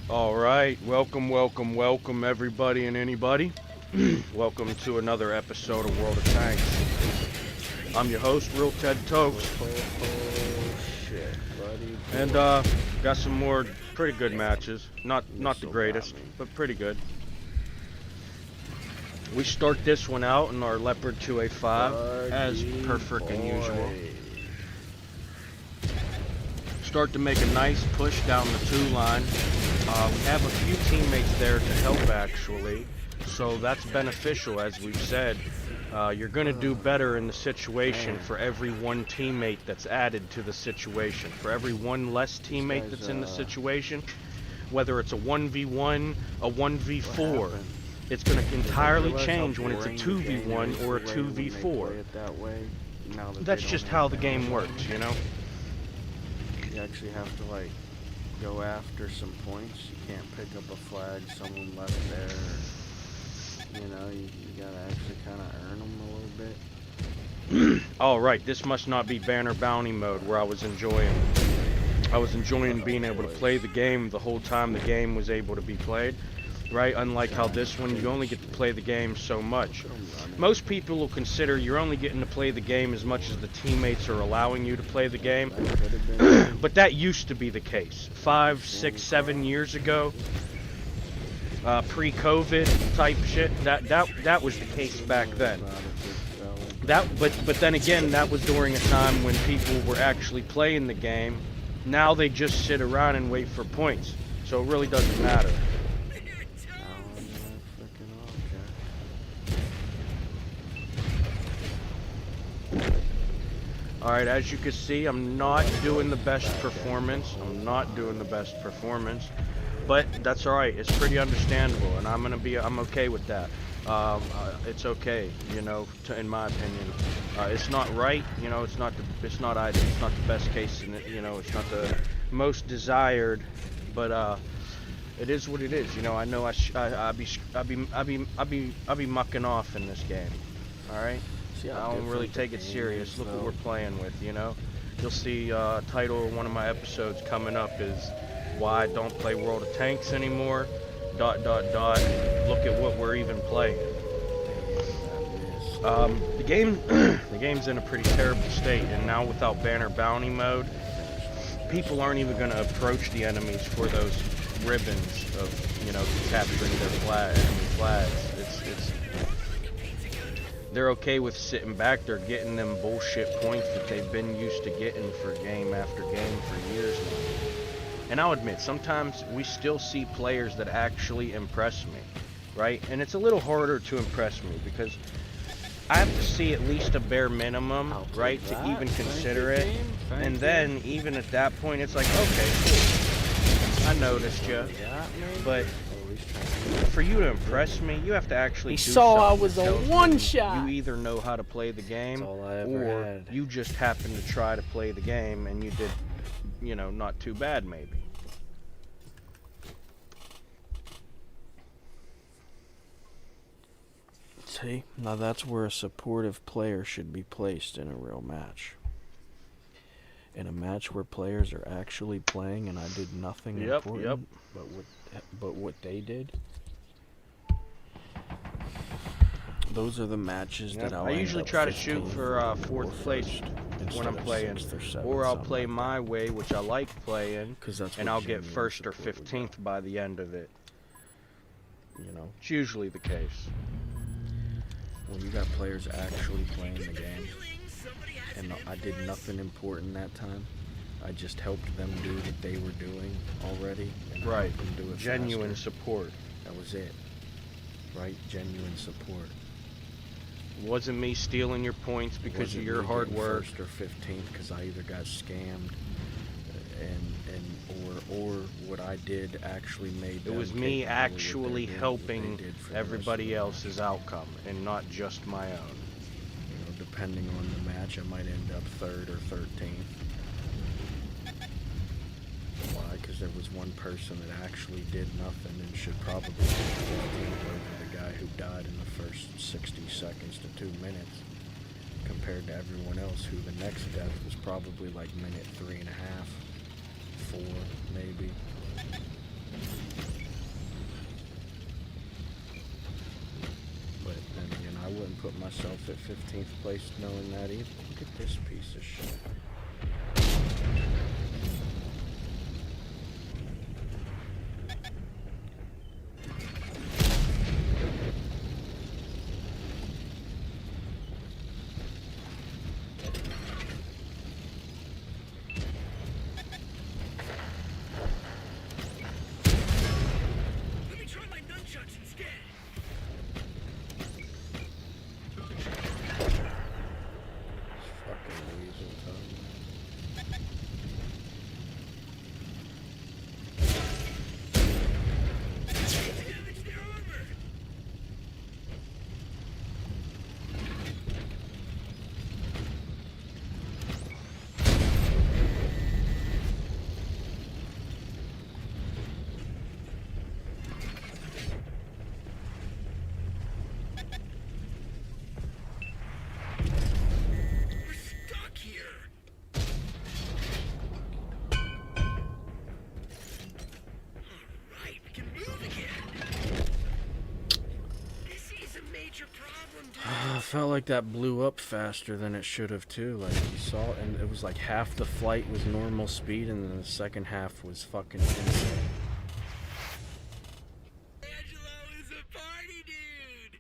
All right, welcome everybody and anybody. Welcome to another episode of World of Tanks. I'm your host, REALtedTOKEZ444, Shit, buddy. and got some more pretty good matches. Not the greatest, but pretty good. We start this one out in our Leopard 2A5 as per frickin' usual. Start to make a nice push down the 2 line. We have a few teammates there to help actually, so that's beneficial. As we've said, you're going to do better in the situation for every one teammate that's added to the situation. For every one less teammate that's in the situation, whether it's a 1v1, a 1v4, it's going to entirely change when it's a 2v1 or a 2v4. That's just how the game works, you know? You actually have to, like, go after some points. You can't pick up a flag someone left there. You know, you gotta actually kind of earn them a little bit. Alright, this must not be banner bounty mode where I was enjoying being able to play the game the whole time the game was able to be played. Right? Unlike how this one, you only get to play the game so much. Most people will consider you're only getting to play the game as much as the teammates are allowing you to play the game. But that used to be the case. 5, 6, 7 years ago, pre-COVID type shit, that was the case back then. But then again, that was during a time when people were actually playing the game. Now they just sit around and wait for points. So it really doesn't matter. Alright, as you can see, I'm not doing the best performance. But that's alright. It's pretty understandable, and I'm okay with that. It's okay, you know, in my opinion. It's not right, you know, it's not the best case, you know, it's not the most desired, but it is what it is. You know, I know I be mucking off in this game. Alright? I don't really take it serious. Look what we're playing with, you know. You'll see title of one of my episodes coming up is why I don't play World of Tanks anymore. ... Look at what we're even playing. The game's in a pretty terrible state, and now without banner bounty mode, people aren't even going to approach the enemies for those ribbons of, you know, capturing their enemy flags. They're okay with sitting back. They're getting them bullshit points that they've been used to getting for game after game for years now. And I'll admit, sometimes we still see players that actually impress me, right? And it's a little harder to impress me because I have to see at least a bare minimum, right, to even consider it. And then, even at that point, it's like, okay, cool, I noticed you, but for you to impress me, you have to actually do something. I was a one-shot. You either know how to play the game, or you just happen to try to play the game and you did, you know, not too bad maybe. See, now that's where a supportive player should be placed in a real match. In a match where players are actually playing and I did nothing important, but what they did. Those are the matches that I usually try to shoot for 4th place when I'm playing, or I'll play my way, which I like playing, and I'll get 1st or 15th by the end of it. You know, it's usually the case. When you got players actually playing the game, and I did nothing important that time, I just helped them do what they were doing already, and right, helped them do it genuine faster. Support. That was it. Right, genuine support. It wasn't me stealing your points because of your hard work. 1st or 15th because I either got scammed, or what I did actually made them. It was me actually helping everybody else's outcome and not just my own. You know, depending on the match, I might end up 3rd or 13th. Why? Because there was one person that actually did nothing and should probably be 15th over the guy who died in the first 60 seconds to 2 minutes, compared to everyone else who the next death was probably like minute 3.5, 4 maybe. put myself at 15th place knowing that either. Look at this piece of shit. I felt like that blew up faster than it should have too. Like you saw, and it was like half the flight was normal speed, and then the second half was fucking insane. Angelo is a party dude.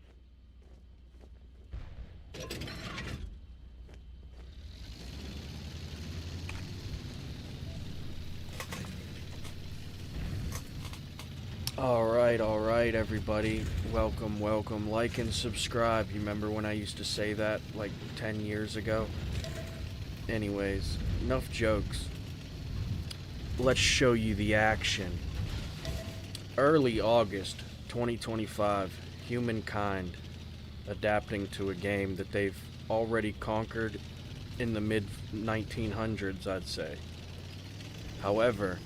All right, everybody. Welcome. Like and subscribe. You remember when I used to say that like 10 years ago? Anyways, enough jokes. Let's show you the action. Early August 2025, humankind adapting to a game that they've already conquered in the mid-1900s, I'd say. However,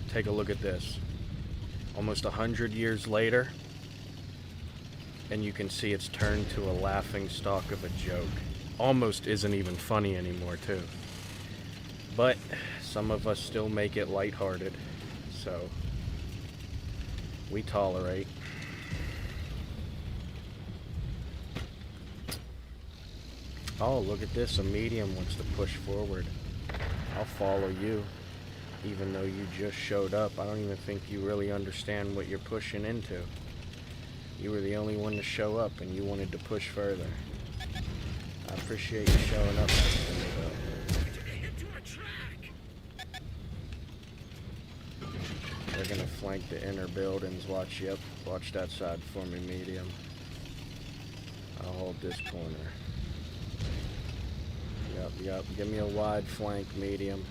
take a look at this. Almost 100 years later, and you can see it's turned to a laughing stock of a joke. Almost isn't even funny anymore, too. But some of us still make it lighthearted, so we tolerate. Oh, look at this. A medium wants to push forward. I'll follow you. Even though you just showed up, I don't even think you really understand what you're pushing into. You were the only one to show up, and you wanted to push further. I appreciate you showing up next to me, though. They're gonna flank the inner buildings. Watch that side for me, medium. I'll hold this corner. Yep. Give me a wide flank, medium.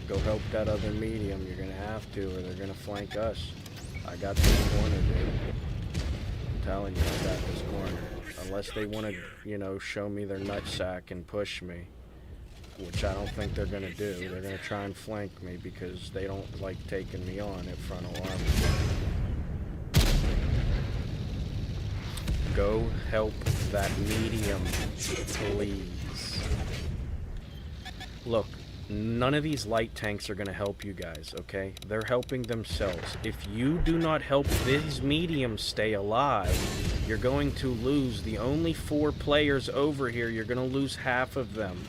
Go help that other medium. You're gonna have to, or they're gonna flank us. I got this corner, dude. I'm telling you, I got this corner. Unless they want to, show me their nutsack and push me, which I don't think they're gonna do. They're gonna try and flank me because they don't like taking me on at frontal armor. Go help that medium, please. Look. None of these light tanks are going to help you guys, okay? They're helping themselves. If you do not help these mediums stay alive, you're going to lose the only 4 players over here. You're going to lose half of them.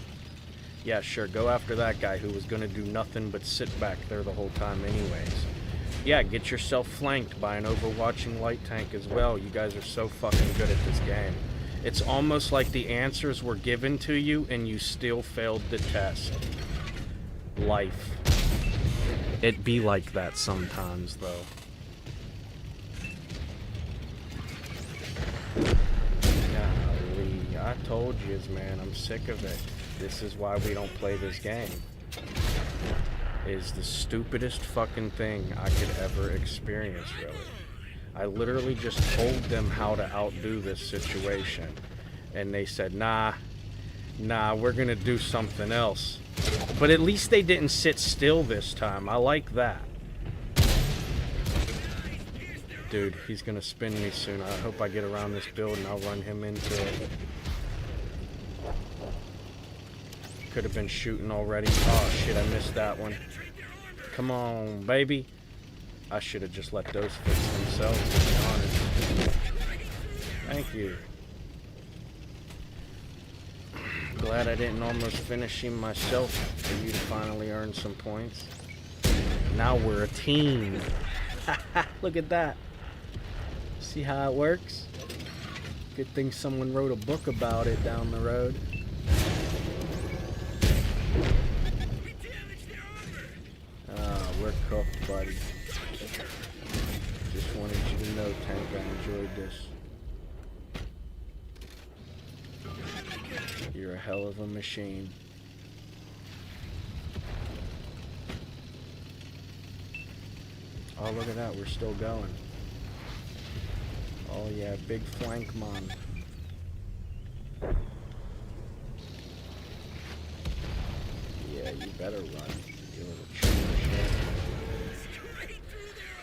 Yeah, sure, go after that guy who was going to do nothing but sit back there the whole time anyways. Yeah, get yourself flanked by an overwatching light tank as well. You guys are so fucking good at this game. It's almost like the answers were given to you and you still failed the test. Life. It be like that sometimes, though. Golly, I told you, man, I'm sick of it. This is why we don't play this game. It is the stupidest fucking thing I could ever experience, really. I literally just told them how to outdo this situation. And they said, nah, we're gonna do something else. But at least they didn't sit still this time. I like that. Dude, he's gonna spin me soon. I hope I get around this building. I'll run him into it. Could have been shooting already. Oh shit, I missed that one. Come on, baby. I should have just let those fix themselves, to be honest. Thank you. Glad I didn't almost finish him myself for you to finally earn some points. Now we're a team. Look at that. See how it works? Good thing someone wrote a book about it down the road. We damaged their armor. Ah, we're cooked, buddy. Just wanted you to know, Tank, I enjoyed this. You're a hell of a machine. Oh, look at that, we're still going. Oh yeah, big flank mon. Yeah, you better run, you little cheater. Straight through their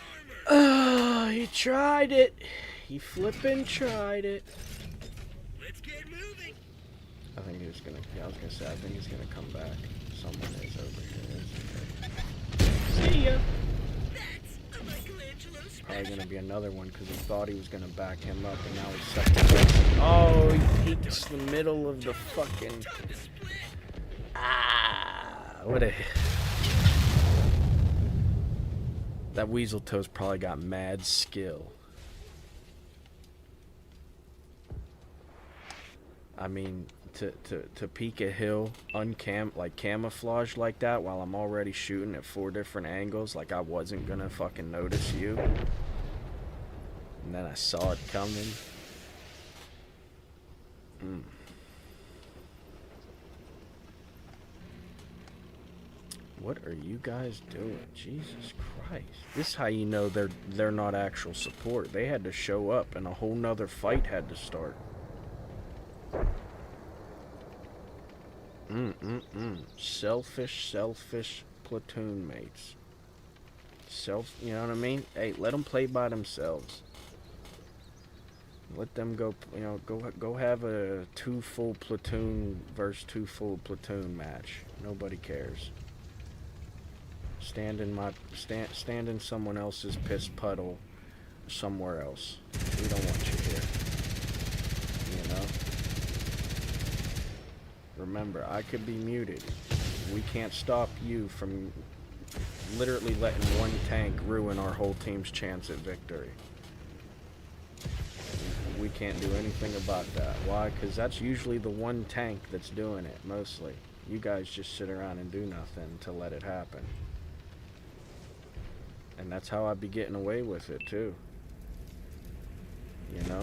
armor. Oh, he tried it. He flippin' tried it. Let's get moving. I think he was gonna, yeah, I was gonna say, I think he's gonna come back. Someone is over here, isn't See ya. That's a Michelangelo there? special. Probably gonna be another one because he thought he was gonna back him up and now he's second guessing. Oh, he peeks the middle of the fucking. Time to split. Ah, what a. That Weasel Toe's probably got mad skill. I mean, to peek a hill like camouflage like that while I'm already shooting at 4 different angles, like I wasn't gonna fucking notice you. And then I saw it coming. What are you guys doing? Jesus Christ. This is how you know they're not actual support. They had to show up and a whole nother fight had to start. Selfish platoon mates. You know what I mean? Hey, let them play by themselves. Let them go, you know, go have a 2 full platoon versus 2 full platoon match. Nobody cares. Stand in someone else's piss puddle somewhere else. We don't want you here. You know? Remember, I could be muted. We can't stop you from literally letting one tank ruin our whole team's chance at victory. We can't do anything about that. Why? Because that's usually the one tank that's doing it, mostly. You guys just sit around and do nothing to let it happen. And that's how I'd be getting away with it, too. You know?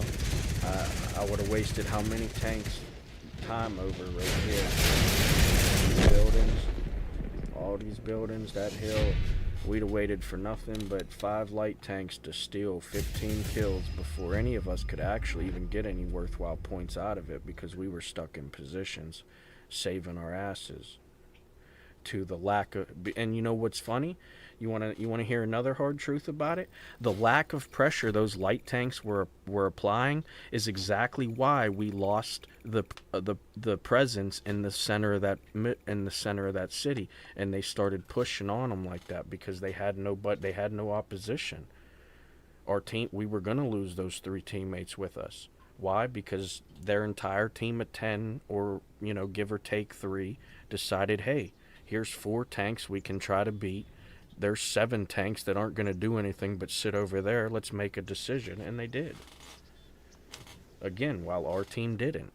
I would have wasted how many tanks' time over right here. These buildings, all these buildings, that hill. We'd have waited for nothing but 5 light tanks to steal 15 kills before any of us could actually even get any worthwhile points out of it because we were stuck in positions, saving our asses. To the lack of, and you know what's funny? You want to hear another hard truth about it? The lack of pressure those light tanks were applying is exactly why we lost the presence in the center of that city, and they started pushing on them like that because they had no opposition. Our team, we were gonna lose those 3 teammates with us. Why? Because their entire team of 10, or you know, give or take 3, decided, hey, here's 4 tanks we can try to beat. There's 7 tanks that aren't going to do anything but sit over there. Let's make a decision. And they did. Again, while our team didn't.